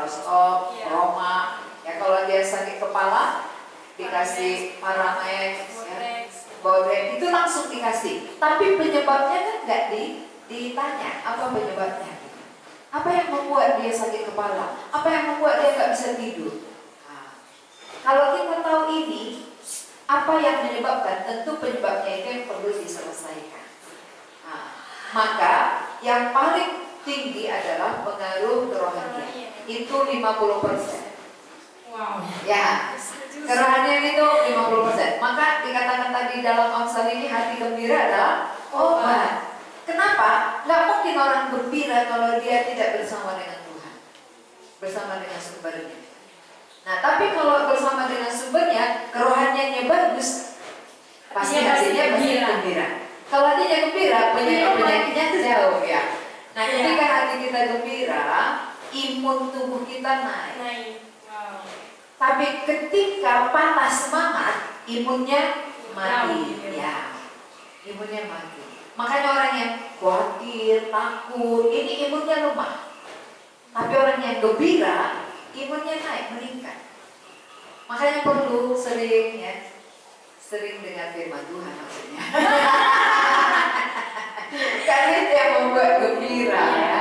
Stop, roma. Ya kalau dia sakit kepala dikasih Paramex, ya, Bodek, itu langsung dikasih. Tapi penyebabnya kan nggak ditanya apa penyebabnya. Apa yang membuat dia sakit kepala? Apa yang membuat dia nggak bisa tidur? Nah, kalau kita tahu ini, apa yang menyebabkan? Tentu penyebabnya itu yang perlu diselesaikan. Nah, maka yang paling tinggi adalah pengaruh kerohanian. Itu 50%. Wow. Ya, kerohanian itu 50%. Maka dikatakan tadi dalam Amsal ini hati gembira adalah obat. Kenapa? Nggak mungkin orang gembira kalau dia tidak bersama dengan Tuhan, bersama dengan sumbernya. Nah, tapi kalau bersama dengan sumbernya, kerohaniannya bagus, pasti hatinya pasti gembira. Kalau hatinya gembira, penyakit-penyakitnya jauh ya. Nah, ketika hati kita gembira, imun tubuh kita naik. Tapi ketika patah semangat, imunnya mati. Ya, imunnya mati. Makanya orang yang khawatir, takut, ini imunnya lemah. Tapi orang yang gembira, imunnya naik, meningkat. Makanya perlu sering dengar firman Tuhan maksudnya. Karena itu yang membuat gembira ya.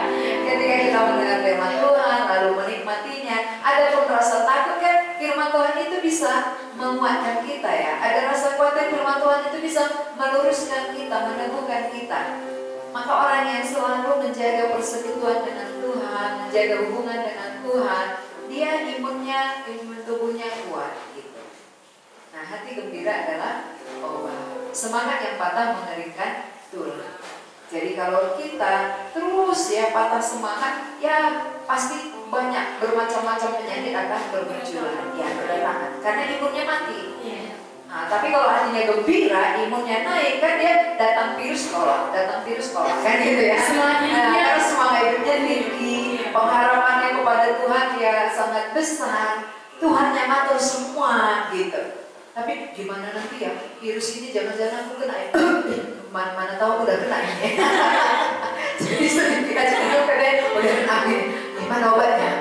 Ketika kita mendengar firman Tuhan lalu menikmatinya, ada pun rasa takut kan, firman Tuhan itu bisa menguatkan kita ya. Ada rasa khawatir, firman Tuhan itu bisa meluruskan kita, meneguhkan kita. Maka orang yang selalu menjaga persekutuan dengan Tuhan, menjaga hubungan dengan Tuhan, dia imun tubuhnya kuat gitu. Nah, hati gembira adalah obat. Semangat yang patah mengeringkan tulang. Jadi kalau kita terus patah semangat, ya pasti banyak bermacam-macam penyakit akan bermunculan, berdatangan. Karena imunnya mati. Nah, tapi kalau hatinya gembira, imunnya naik, kan dia datang virus sekolah, kan gitu ya. Karena semangat hidupnya tinggi, pengharapannya kepada Tuhan ya sangat besar. Tuhan yang ngatur semua gitu. Tapi gimana nanti ya, virus ini jangan-jangan aku kena ya. Mana tahu aku udah kena ini. Jadi sedikit aja udah kena ini. Gimana obatnya?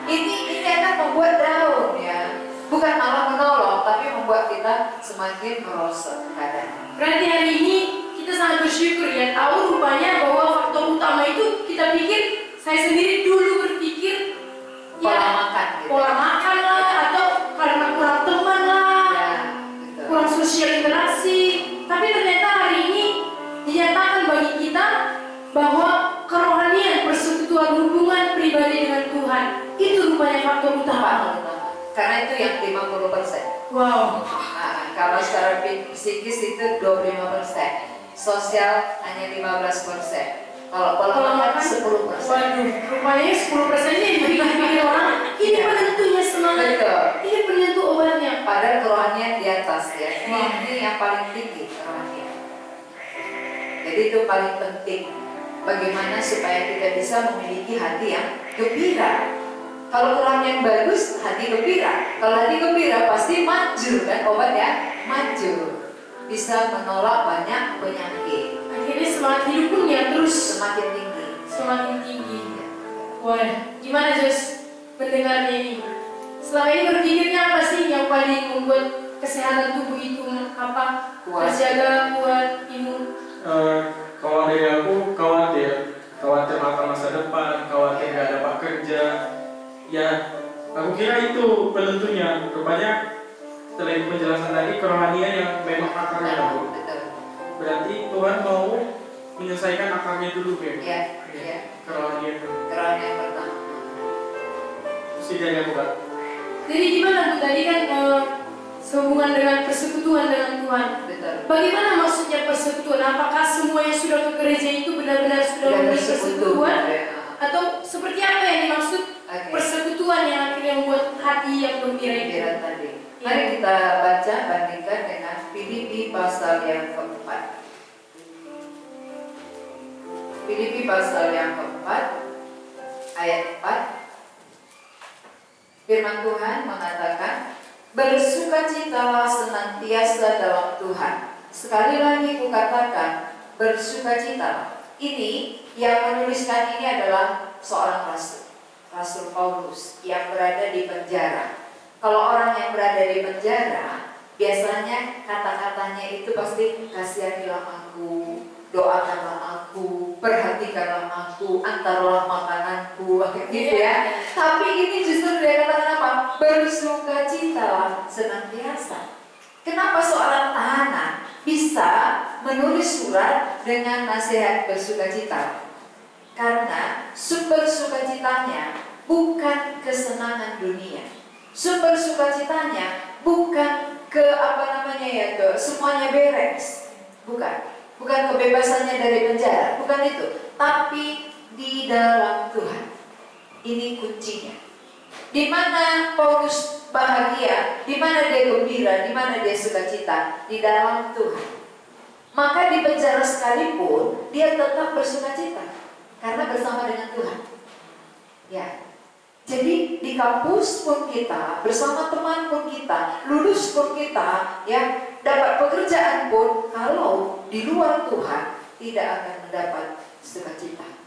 Ini akan membuat down ya. Bukan malah menolong, tapi membuat kita semakin merosot keadaan. Berarti hari ini kita sangat bersyukur ya, tahu rupanya bahwa faktor utama itu kita pikir, saya sendiri dulu berpikir pola makan lah, atau karena kurang teman lah, kurang sosial interaksi. Tapi ternyata hari ini dinyatakan bagi kita bahwa kerohanian, persekutuan, hubungan pribadi dengan Tuhan itu rupanya faktor utama. Karena itu yang 50%. Wow. Nah, kalau secara psikis itu 25%, sosial hanya 15%. Kalau pola makan 10%. Waduh, rupanya 10%-nya yang dipikir orang. Ini penentunya semangat. Betul. Ini penentu obatnya. Padahal kerohanian di atas ya. Ini yang paling tinggi kerohanian. Jadi itu paling penting. Bagaimana supaya kita bisa memiliki hati yang gembira. Kalau kerohanian bagus, hati gembira. Kalau hati gembira pasti maju kan, obatnya maju. Bisa menolak banyak penyakit. Akhirnya semangat hidup pun ya terus semakin tinggi. Semakin tinggi. Wah, gimana Jos mendengarnya ini? Selama ini berpikirnya apa sih yang paling membuat kesehatan tubuh itu apa? Terjaga, kuat, imun? Kalau dari aku khawatir akan masa depan, khawatir gak dapat kerja. Ya, aku kira itu penentunya. Rupanya selain penjelasan tadi, kerohanian yang memang akarnya aku. Berarti Tuhan mau menyelesaikan akarnya dulu kan? Iya. Kerohanian pertama. Mesti dari aku Kak. Jadi gimana Bu tadi kan sehubungan dengan persekutuan dengan Tuhan. Betul. Bagaimana maksudnya persekutuan? Apakah semua yang sudah ke gereja itu benar-benar sudah memiliki persekutuan? Atau seperti apa yang dimaksud persekutuan yang akhirnya membuat hati yang gembira tadi? Mari kita baca bandingkan dengan Filipi pasal yang keempat. Filipi pasal yang keempat ayat 4. Firman Tuhan mengatakan, bersukacitalah senantiasa dalam Tuhan. Sekali lagi kukatakan, bersukacitalah. Ini yang menuliskan ini adalah seorang Rasul Paulus yang berada di penjara. Kalau orang yang berada di penjara, biasanya kata-katanya itu pasti kasihanilah aku, doakanlah aku, perhatikanlah aku, antarlah makananku, gitu ya. Tapi ini justru dia katakan apa? Bersukacitalah senantiasa. Kenapa seorang tahanan bisa menulis surat dengan nasihat bersukacita? Karena sumber sukacitanya bukan kesenangan dunia. Sumber sukacitanya bukan ke semuanya beres. Bukan kebebasannya dari penjara, bukan itu. Tapi di dalam Tuhan. Ini kuncinya. Di mana Paulus bahagia, di mana dia gembira, di mana dia sukacita? Di dalam Tuhan. Maka di penjara sekalipun dia tetap bersukacita karena bersama dengan Tuhan. Ya. Jadi di kampus pun kita, bersama teman pun kita, lulus pun kita, ya, dapat pekerjaan pun, kalau di luar Tuhan tidak akan mendapat sukacita.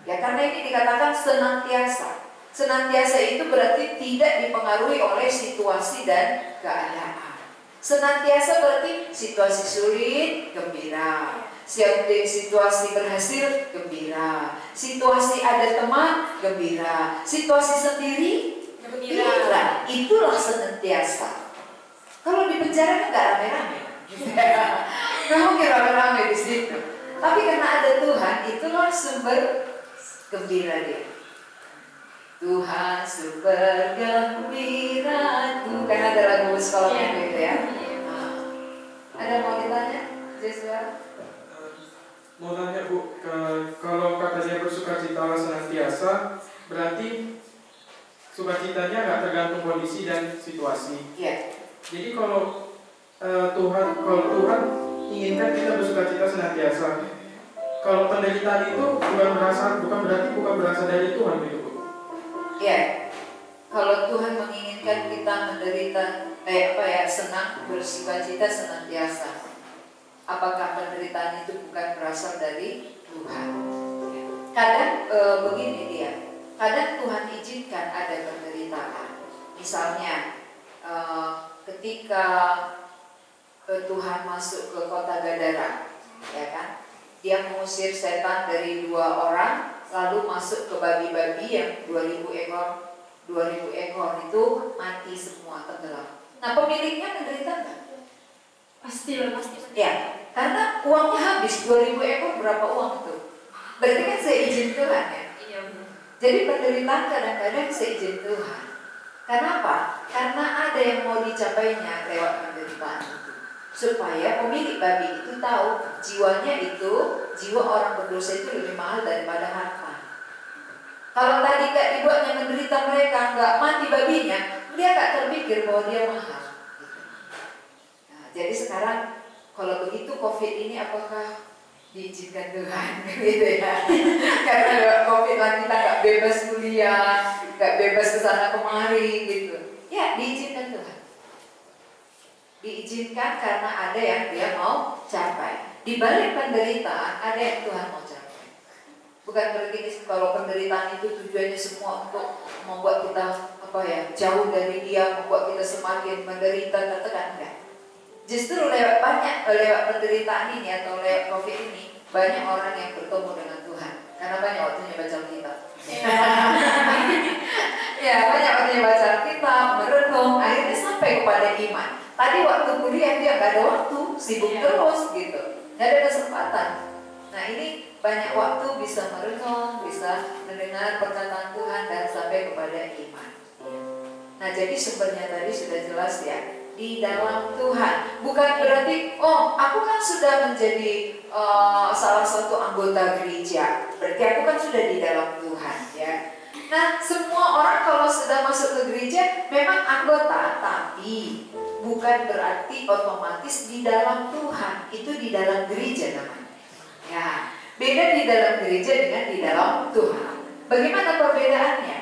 Ya, karena ini dikatakan senantiasa. Senantiasa itu berarti tidak dipengaruhi oleh situasi dan keadaan. Senantiasa berarti situasi sulit, gembira. Situasi berhasil, gembira. Situasi ada teman, gembira. Situasi sendiri, gembira. Itulah senantiasa. Kalau di penjara kan nggak rame-rame. Nggak mungkin rame-rame di situ. Tapi karena ada Tuhan, itulah sumber gembira dia. Tuhan sumber gembiraku. Kan ada lagu sekolah minggu itu ya. Ada mau ditanya, Joshua? Mau nanya Bu, kalau katanya bersukacitalah senantiasa, berarti sukacitanya nggak tergantung kondisi dan situasi. Iya. Jadi kalau Tuhan inginkan kita bersukacita senantiasa, kalau penderitaan itu bukan berasal dari Tuhan, gitu Bu. Iya. Kalau Tuhan menginginkan kita menderita, senang, bersukacita senantiasa. Apakah penderitaan itu bukan berasal dari Tuhan? Kadang begini dia, kadang Tuhan izinkan ada penderitaan. Misalnya ketika Tuhan masuk ke kota Gadara, ya kan? Dia mengusir setan dari 2 orang, lalu masuk ke babi-babi yang 2000 ekor itu mati semua, tenggelam. Nah, pemiliknya menderita nggak? Pasti. Ya, karena uangnya habis 2000 ekor, berapa uang itu? Berarti kan seizin Tuhan ya. Iya benar. Jadi penderitaan kadang-kadang seizin Tuhan. Kenapa? Karena ada yang mau dicapainya lewat penderitaan itu. Supaya pemilik babi itu tahu jiwa orang berdosa itu lebih mahal daripada harta. Kalau tadi gak dibuatnya menderita mereka, gak mati babinya, dia gak terpikir bahwa dia mahal. Nah, jadi sekarang kalau begitu COVID ini apakah diizinkan Tuhan? Gitu ya. Karena lewat COVID lah kita gak bebas kuliah, gak bebas kesana kemari gitu. Ya, diizinkan Tuhan. Diizinkan karena ada yang dia mau capai. Di balik penderitaan ada yang Tuhan mau capai. Bukan berarti kalau penderitaan itu tujuannya semua untuk membuat kita jauh dari Dia, membuat kita semakin menderita, tertekan, enggak. Justru lewat penderitaan ini atau lewat COVID ini banyak orang yang bertemu dengan Tuhan karena banyak waktunya baca Alkitab. Ya, banyak waktunya baca Alkitab, merenung, akhirnya sampai kepada iman. Tadi waktu kuliah dia nggak ada waktu, sibuk terus gitu, nggak ada kesempatan. Nah, ini banyak waktu bisa merenung, bisa mendengar perkataan Tuhan dan sampai kepada iman. Nah, jadi sumbernya tadi sudah jelas ya, di dalam Tuhan. Bukan berarti, aku kan sudah menjadi salah satu anggota gereja, berarti aku kan sudah di dalam Tuhan ya. Nah, semua orang kalau sudah masuk ke gereja memang anggota, tapi bukan berarti otomatis di dalam Tuhan. Itu di dalam gereja namanya. Ya, beda di dalam gereja dengan di dalam Tuhan. Bagaimana perbedaannya?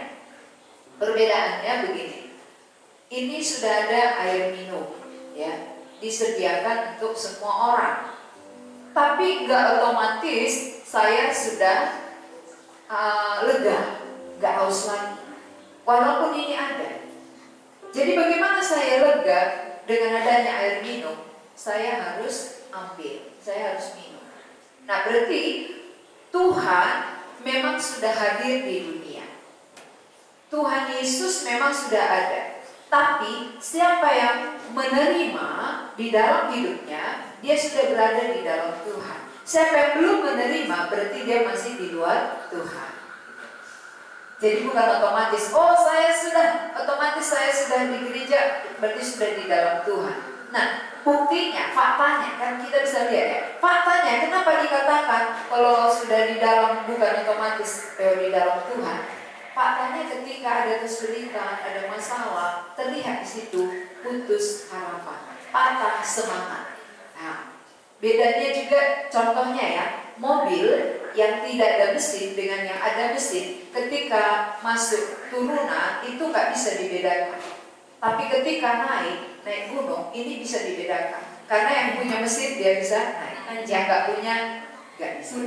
Perbedaannya begini. Ini sudah ada air minum, ya, disediakan untuk semua orang. Tapi nggak otomatis saya sudah lega, nggak haus lagi. Walaupun ini ada. Jadi bagaimana saya lega dengan adanya air minum? Saya harus ambil, saya harus minum. Nah, berarti Tuhan memang sudah hadir di dunia. Tuhan Yesus memang sudah ada. Tapi siapa yang menerima di dalam hidupnya, dia sudah berada di dalam Tuhan. Siapa yang belum menerima, berarti dia masih di luar Tuhan. Jadi bukan otomatis, oh saya sudah di gereja, berarti sudah di dalam Tuhan. Nah, buktinya, faktanya, kan kita bisa lihat ya. Faktanya, kenapa dikatakan kalau sudah di dalam bukan otomatis di dalam Tuhan? Faktanya ketika ada kesulitan, ada masalah, terlihat di situ putus harapan, patah semangat. Nah, bedanya juga contohnya ya, mobil yang tidak ada mesin dengan yang ada mesin, ketika masuk turunan itu nggak bisa dibedakan. Tapi ketika naik gunung ini bisa dibedakan. Karena yang punya mesin dia bisa naik, yang nggak punya nggak bisa.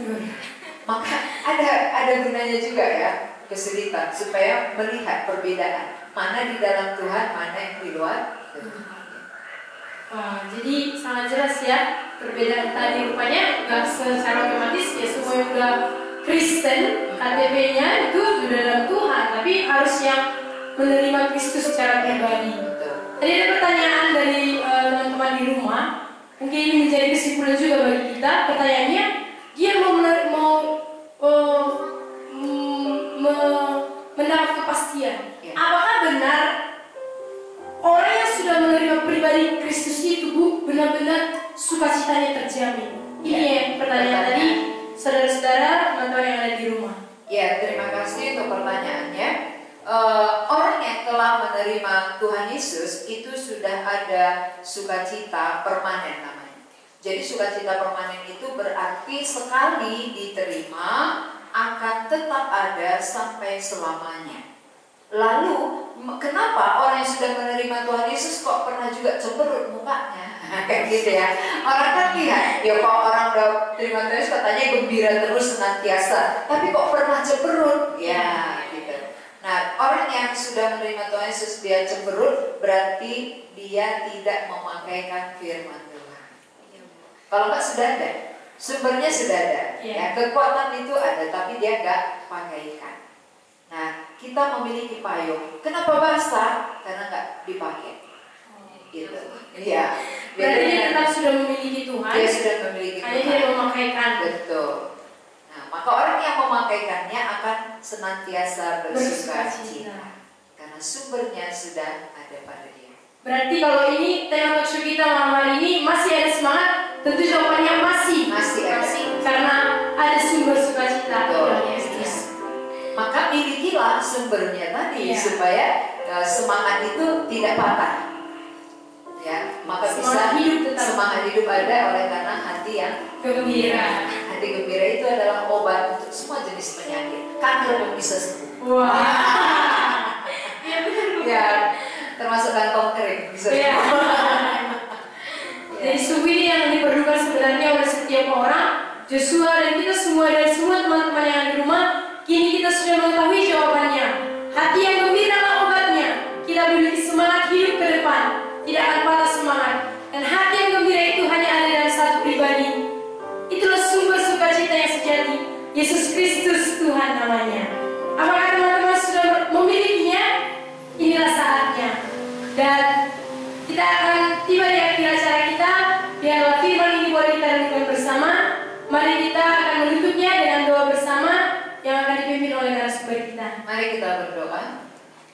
Maka ada gunanya juga ya kesulitan supaya melihat perbedaan mana di dalam Tuhan, mana yang di luar Tuhan. Jadi sangat jelas ya perbedaan tadi, rupanya nggak secara otomatis ya semua yang udah Kristen KTP-nya itu sudah dalam Tuhan, tapi harus yang menerima Kristus secara pribadi. Tadi ada pertanyaan dari teman-teman di rumah, mungkin ini menjadi kesimpulan juga bagi kita. Pertanyaannya, dia mendapat kepastian. Apakah benar orang yang sudah menerima pribadi Kristus itu benar-benar sukacitanya terjamin? Ini ya pertanyaan tadi, saudara-saudara, teman-teman yang ada di rumah. Ya, terima kasih untuk pertanyaannya. Orang yang telah menerima Tuhan Yesus itu sudah ada sukacita permanen namanya. Jadi sukacita permanen itu berarti sekali diterima akan tetap ada sampai selamanya. Lalu kenapa orang yang sudah menerima Tuhan Yesus kok pernah juga cemberut mukanya? Kayak gitu ya. Orang kan lihat, ya kok orang udah terima Tuhan Yesus katanya gembira terus senantiasa, tapi kok pernah cemberut? Ya gitu. Nah, orang yang sudah menerima Tuhan Yesus dia cemberut, berarti dia tidak memakaikan firman Tuhan. Kalau enggak sudah ada, sumbernya sudah ada, ya kekuatan itu ada, tapi dia enggak pakaikan. Nah, kita memiliki payung. Kenapa basah? Karena enggak dipakai. Gitu. Iya. Berarti dia tetap sudah memiliki Tuhan. Dia sudah memiliki Tuhan. Hanya dia memakaikan. Betul. Nah, maka orang yang memakaikannya akan senantiasa bersukacita. Karena sumbernya sudah ada pada dia. Berarti kalau ini tema talkshow kita malam hari ini masih ada semangat, tentu jawabannya masih ada. Karena ada sumber sukacita. Maka milikilah sumbernya tadi supaya semangat itu tidak patah. Ya, maka semangat hidup ada oleh karena hati yang gembira. Hati gembira itu adalah obat untuk semua jenis penyakit. Kanker pun bisa sembuh. Wah. Iya benar. Ya, termasuk kantong kering bisa sembuh. Jadi sungguh ini yang diperlukan sebenarnya oleh setiap orang. Joshua dan kita semua dan semua teman-teman yang ada di rumah, kini kita sudah mengetahui jawabannya. Hati yang gembira adalah obatnya. Kita memiliki semangat hidup ke depan, tidak akan patah semangat. Dan hati yang gembira itu hanya ada dalam satu pribadi. Itulah sumber sukacita yang sejati, Yesus Kristus Tuhan namanya. Apakah teman-teman sudah memilikinya? Inilah saatnya. Dan kita akan tiba di akhir acara kita. Biarlah firman ini boleh kita renungkan bersama. Mari kita akan menutupnya dengan doa bersama yang akan dipimpin oleh narasumber kita. Mari kita berdoa.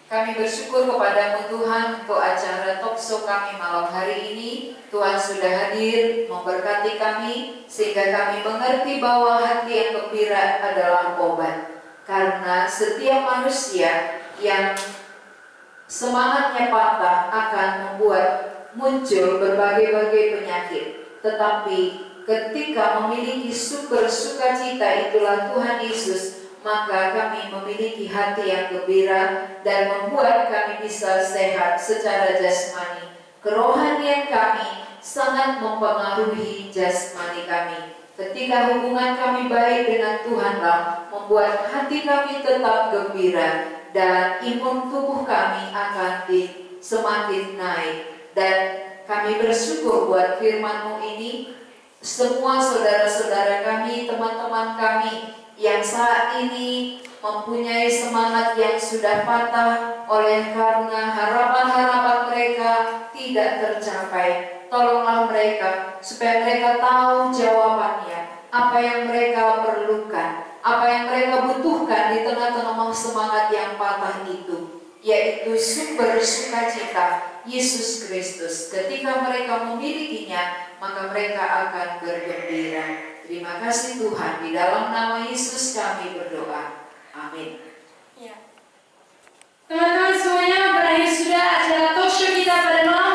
Kami bersyukur kepadamu Tuhan untuk acara talkshow kami malam hari ini. Tuhan sudah hadir memberkati kami sehingga kami mengerti bahwa hati yang gembira adalah obat. Karena setiap manusia yang semangatnya patah akan membuat muncul berbagai-bagai penyakit. Tetapi ketika memiliki sumber sukacita itulah Tuhan Yesus, maka kami memiliki hati yang gembira dan membuat kami bisa sehat secara jasmani. Kerohanian kami sangat mempengaruhi jasmani kami. Ketika hubungan kami baik dengan Tuhanlah membuat hati kami tetap gembira dan imun tubuh kami akan semakin naik. Dan kami bersyukur buat firman-Mu ini semua saudara-saudara kami, teman-teman kami yang saat ini mempunyai semangat yang sudah patah oleh karena harapan-harapan mereka tidak tercapai. Tolonglah mereka supaya mereka tahu jawabannya, apa yang mereka perlukan, apa yang mereka butuhkan di tengah-tengah semangat yang patah itu, yaitu sumber sukacita Yesus Kristus. Ketika mereka memilikinya, maka mereka akan bergembira. Terima kasih Tuhan, di dalam nama Yesus kami berdoa. Amin. Ya. Teman-teman semuanya, berakhir sudah acara talk show kita pada malam